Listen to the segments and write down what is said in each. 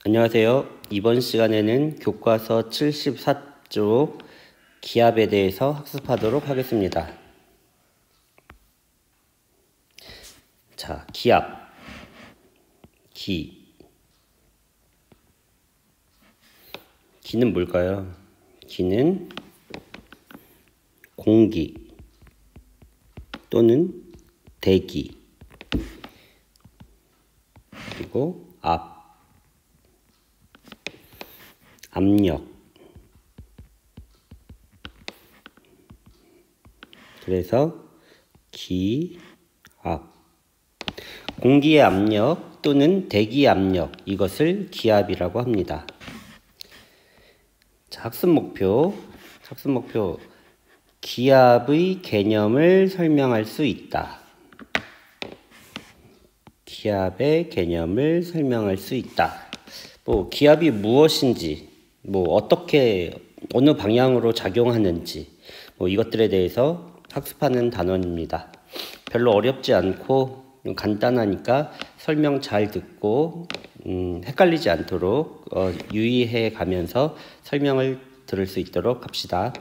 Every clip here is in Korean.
안녕하세요. 이번 시간에는 교과서 74쪽 기압에 대해서 학습하도록 하겠습니다. 자, 기압. 기는 뭘까요? 기는 공기 또는 대기, 그리고 압력. 그래서 기압. 공기의 압력 또는 대기 압력, 이것을 기압이라고 합니다. 자, 학습 목표. 기압의 개념을 설명할 수 있다. 기압의 개념을 설명할 수 있다. 기압이 무엇인지, 어떻게, 어느 방향으로 작용하는지, 이것들에 대해서 학습하는 단원입니다. 별로 어렵지 않고 간단하니까 설명 잘 듣고 헷갈리지 않도록 유의해 가면서 설명을 들을 수 있도록 합시다.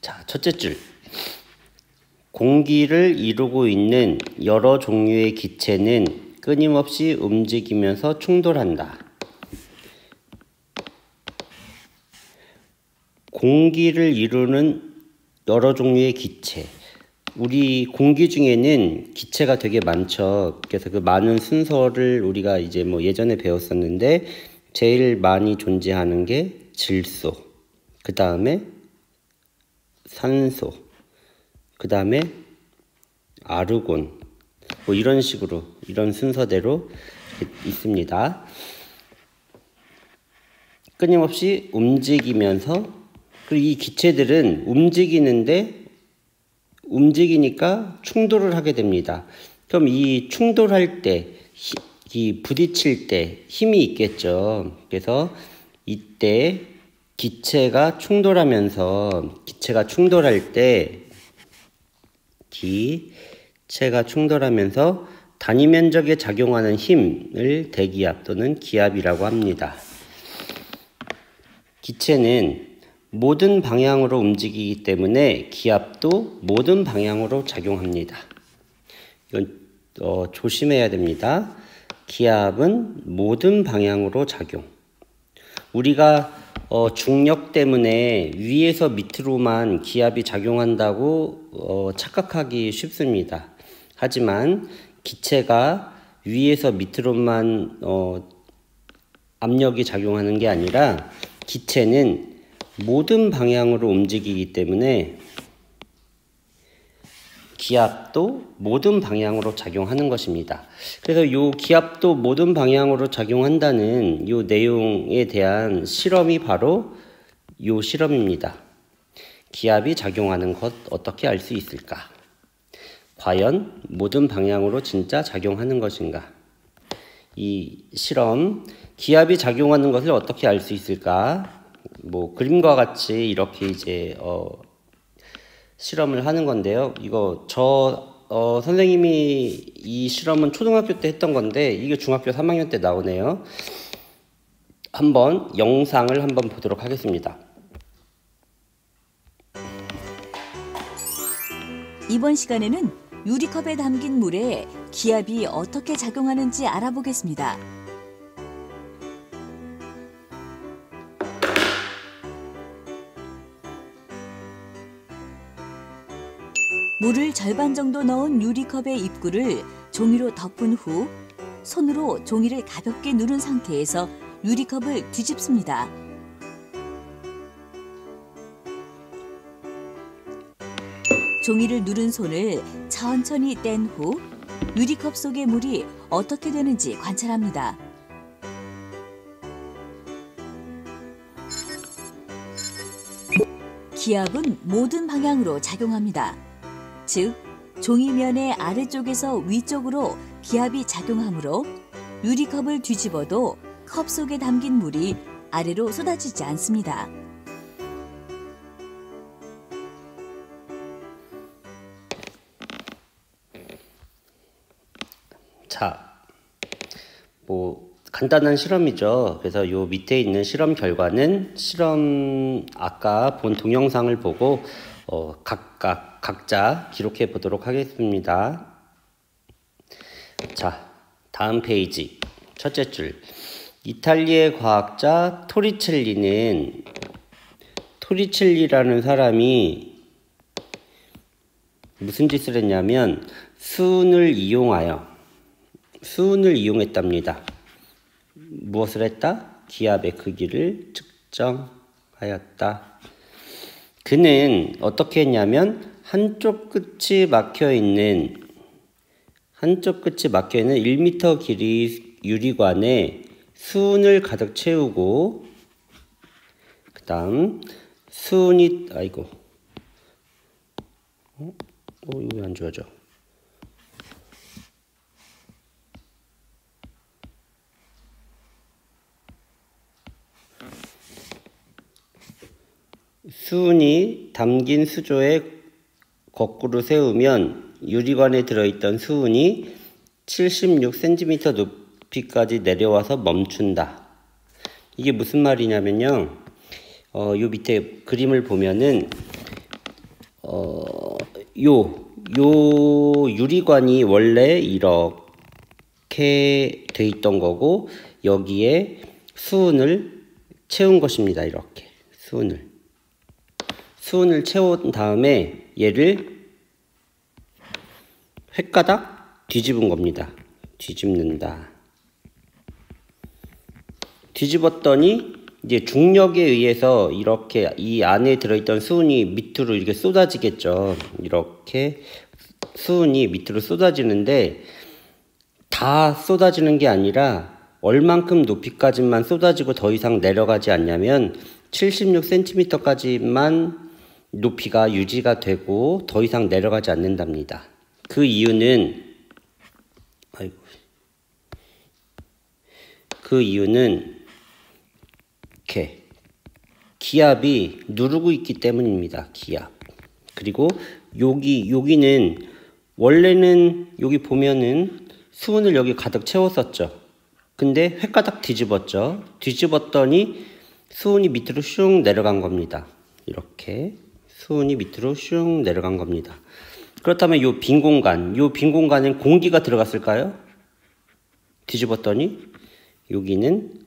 자, 첫째 줄. 공기를 이루고 있는 여러 종류의 기체는 끊임없이 움직이면서 충돌한다. 공기를 이루는 여러 종류의 기체. 우리 공기 중에는 기체가 되게 많죠. 그래서 그 많은 순서를 우리가 이제 예전에 배웠었는데, 제일 많이 존재하는 게 질소, 그 다음에 산소, 그 다음에 아르곤, 이런 식으로, 이런 순서대로 있습니다. 끊임없이 움직이면서, 그리고 이 기체들은 움직이니까 충돌을 하게 됩니다. 그럼 이 충돌할 때, 이 부딪힐 때 힘이 있겠죠. 그래서 이때 기체가 충돌할 때, 기체가 충돌하면서 단위 면적에 작용하는 힘을 대기압 또는 기압이라고 합니다. 기체는 모든 방향으로 움직이기 때문에 기압도 모든 방향으로 작용합니다. 이건 조심해야 됩니다. 기압은 모든 방향으로 작용. 우리가 중력 때문에 위에서 밑으로만 기압이 작용한다고 착각하기 쉽습니다. 하지만 기체가 위에서 밑으로만 압력이 작용하는 게 아니라 기체는 모든 방향으로 움직이기 때문에 기압도 모든 방향으로 작용하는 것입니다. 그래서 이 기압도 모든 방향으로 작용한다는 이 내용에 대한 실험이 바로 이 실험입니다. 기압이 작용하는 것 어떻게 알 수 있을까? 과연 모든 방향으로 진짜 작용하는 것인가? 이 실험, 기압이 작용하는 것을 어떻게 알 수 있을까? 그림과 같이 이렇게 이제 실험을 하는 건데요. 이거 선생님이 이 실험은 초등학교 때 했던 건데 이게 중학교 3학년 때 나오네요. 영상을 한번 보도록 하겠습니다. 이번 시간에는 유리컵에 담긴 물에 기압이 어떻게 작용하는지 알아보겠습니다. 물을 절반 정도 넣은 유리컵의 입구를 종이로 덮은 후 손으로 종이를 가볍게 누른 상태에서 유리컵을 뒤집습니다. 종이를 누른 손을 천천히 뗀 후 유리컵 속의 물이 어떻게 되는지 관찰합니다. 기압은 모든 방향으로 작용합니다. 즉, 종이면의 아래쪽에서 위쪽으로 기압이 작용하므로 유리컵을 뒤집어도 컵 속에 담긴 물이 아래로 쏟아지지 않습니다. 자, 뭐 간단한 실험이죠. 그래서 요 밑에 있는 실험 결과는 아까 본 동영상을 보고 각자 기록해 보도록 하겠습니다. 자, 다음 페이지 첫째 줄. 이탈리아의 과학자 토리첼리라는 사람이 무슨 짓을 했냐면 수은을 이용했답니다. 무엇을 했다? 기압의 크기를 측정하였다. 그는 어떻게 했냐면 한쪽 끝이 막혀 있는 1m 길이 유리관에 수은을 가득 채우고 그 다음 수은이 이거 왜 안 좋아져? 수은이 담긴 수조에 거꾸로 세우면 유리관에 들어있던 수은이 76cm 높이까지 내려와서 멈춘다. 이게 무슨 말이냐면요. 요 밑에 그림을 보면은 요 유리관이 원래 이렇게 돼 있던 거고 여기에 수은을 채운 것입니다. 이렇게 수은을 채운 다음에 얘를 횟가닥 뒤집은 겁니다. 뒤집는다. 뒤집었더니 이제 중력에 의해서 이렇게 이 안에 들어있던 수은이 밑으로 이렇게 쏟아지겠죠. 이렇게 수은이 밑으로 쏟아지는데 다 쏟아지는 게 아니라 얼만큼 높이까지만 쏟아지고 더 이상 내려가지 않냐면 76cm까지만 높이가 유지가 되고 더 이상 내려가지 않는답니다. 그 이유는 이렇게 기압이 누르고 있기 때문입니다. 기압. 그리고 여기는 원래는 여기 보면은 수은을 여기 가득 채웠었죠. 근데 횟가닥 뒤집었죠. 뒤집었더니 수은이 밑으로 슝 내려간 겁니다. 이렇게 수은이 밑으로 슝 내려간 겁니다. 그렇다면 요 빈 공간엔 공기가 들어갔을까요? 뒤집었더니 여기는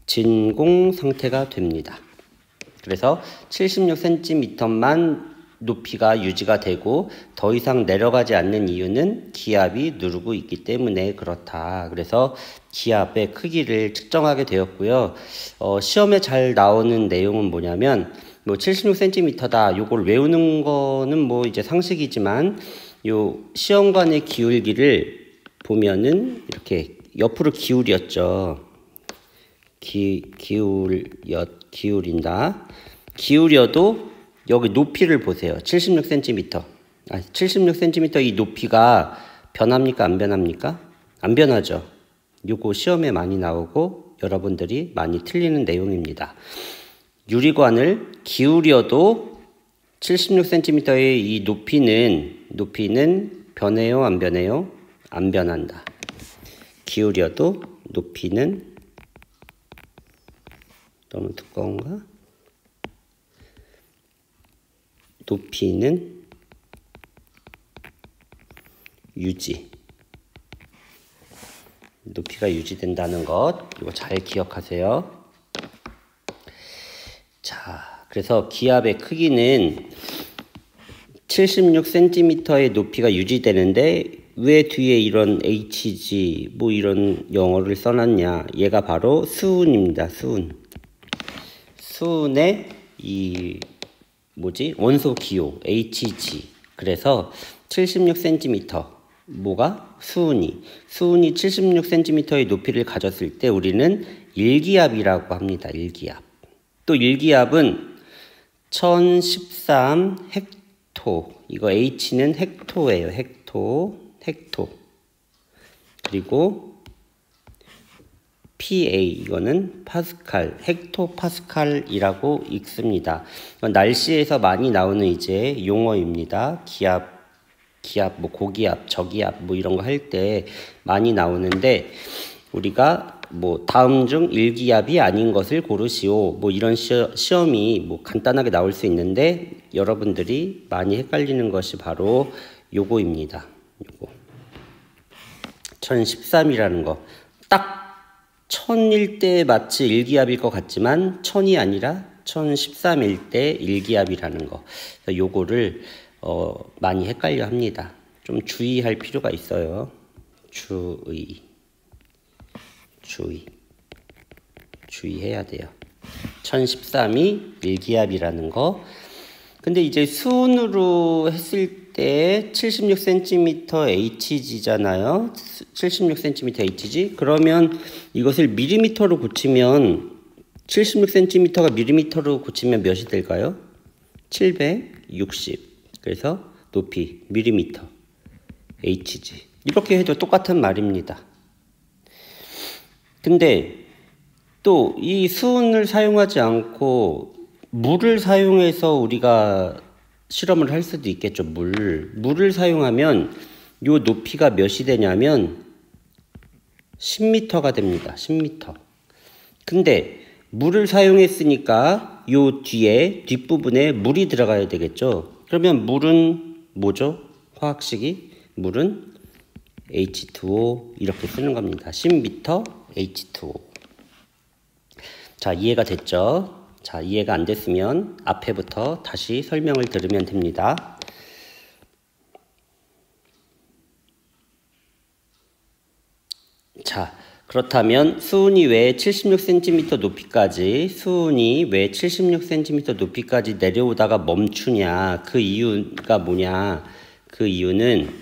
진공 상태가 됩니다. 그래서 76cm만 높이가 유지가 되고 더 이상 내려가지 않는 이유는 기압이 누르고 있기 때문에 그렇다. 그래서 기압의 크기를 측정하게 되었고요. 시험에 잘 나오는 내용은 뭐냐면 76cm다. 요걸 외우는 거는 뭐 이제 상식이지만 요 시험관의 기울기를 보면은 이렇게 옆으로 기울였죠. 기울인다. 기울여도 여기 높이를 보세요. 76cm. 76cm 이 높이가 변합니까? 안 변합니까? 안 변하죠. 요거 시험에 많이 나오고 여러분들이 많이 틀리는 내용입니다. 유리관을 기울여도 76cm의 이 높이는 변해요? 안 변해요? 안 변한다. 기울여도 높이는 너무 두꺼운가? 높이는 유지. 높이가 유지된다는 것, 이거 잘 기억하세요. 자, 그래서 기압의 크기는 76cm의 높이가 유지되는데 왜 뒤에 이런 HG 뭐 이런 영어를 써놨냐? 얘가 바로 수은입니다. 수은의 이 원소 기호 HG. 그래서 76cm 뭐가? 수은이 76cm의 높이를 가졌을 때 우리는 1기압이라고 합니다. 1기압. 또 1기압은 1013 헥토. 이거 H는 헥토예요. 헥토. 그리고 PA, 이거는 파스칼, 헥토파스칼이라고 읽습니다. 날씨에서 많이 나오는 이제 용어입니다. 기압, 뭐 고기압, 저기압 뭐 이런 거 할 때 많이 나오는데, 우리가 뭐 다음 중 일기압이 아닌 것을 고르시오, 뭐 이런 시험이 뭐 간단하게 나올 수 있는데, 여러분들이 많이 헷갈리는 것이 바로 요거입니다. 요거 1013이라는 거. 딱 1000일 때 마치 일기압일 것 같지만 1000이 아니라 1013일 때 일기압이라는 거. 요거를 많이 헷갈려 합니다. 좀 주의할 필요가 있어요. 주의해야 돼요. 1013이 일기압이라는 거. 근데 이제 수은으로 했을 때 76cm HG잖아요. 76cm HG. 그러면 이것을 밀리미터로 고치면 76cm가 밀리미터로 고치면 몇이 될까요? 760. 그래서 높이 밀리미터 HG. 이렇게 해도 똑같은 말입니다. 근데 또 이 수은을 사용하지 않고 물을 사용해서 우리가 실험을 할 수도 있겠죠. 물을 사용하면 요 높이가 몇이 되냐면 10m가 됩니다. 10m. 근데 물을 사용했으니까 요 뒷부분에 물이 들어가야 되겠죠. 그러면 물은 뭐죠? 화학식이 물은 H2O 이렇게 쓰는 겁니다. 10m H2O. 자, 이해가 됐죠? 자, 이해가 안 됐으면 앞에부터 다시 설명을 들으면 됩니다. 자, 그렇다면 수은이 왜 76cm 높이까지 내려오다가 멈추냐? 그 이유가 뭐냐? 그 이유는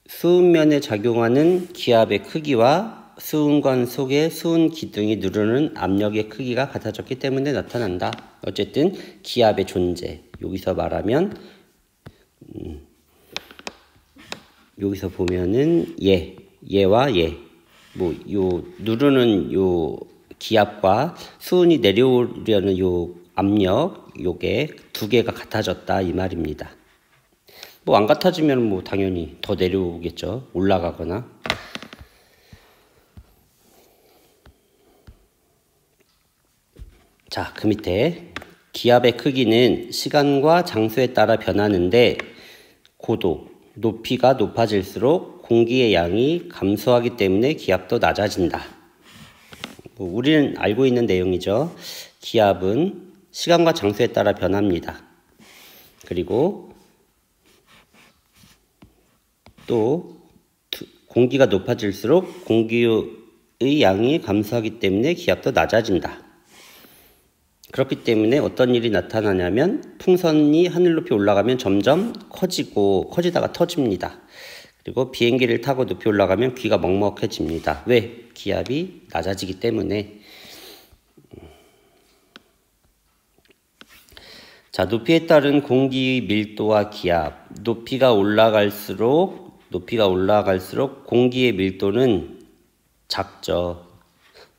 수은면에 작용하는 기압의 크기와 수은관 속의 수은 기둥이 누르는 압력의 크기가 같아졌기 때문에 나타난다. 어쨌든 기압의 존재. 여기서 말하면 여기서 보면은 얘와 뭐 요 누르는 요 기압과 수은이 내려오려는 요 압력, 요게 두 개가 같아졌다 이 말입니다. 뭐 안 같아지면 뭐 당연히 더 내려오겠죠. 올라가거나. 자, 그 밑에 기압의 크기는 시간과 장소에 따라 변하는데 고도, 높이가 높아질수록 공기의 양이 감소하기 때문에 기압도 낮아진다. 뭐 우리는 알고 있는 내용이죠. 기압은 시간과 장소에 따라 변합니다. 그리고 또 공기가 높아질수록 공기의 양이 감소하기 때문에 기압도 낮아진다. 그렇기 때문에 어떤 일이 나타나냐면 풍선이 하늘 높이 올라가면 점점 커지다가 터집니다. 그리고 비행기를 타고 높이 올라가면 귀가 먹먹해집니다. 왜? 기압이 낮아지기 때문에. 자, 높이에 따른 공기의 밀도와 기압. 높이가 올라갈수록 공기의 밀도는 작죠.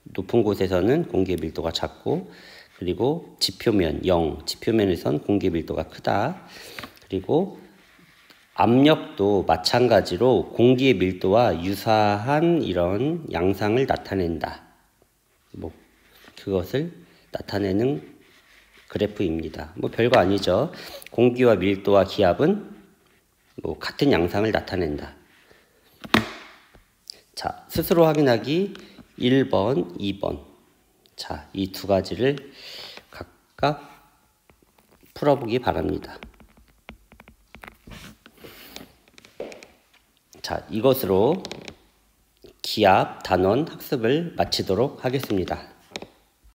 높은 곳에서는 공기의 밀도가 작고, 그리고 지표면 0, 지표면에선 공기 밀도가 크다. 그리고 압력도 마찬가지로 공기의 밀도와 유사한 이런 양상을 나타낸다. 뭐 그것을 나타내는 그래프입니다. 뭐 별거 아니죠. 공기와 밀도와 기압은 뭐 같은 양상을 나타낸다. 자, 스스로 확인하기 1번, 2번. 자, 이 두 가지를 각각 풀어보기 바랍니다. 자, 이것으로 기압 단원 학습을 마치도록 하겠습니다.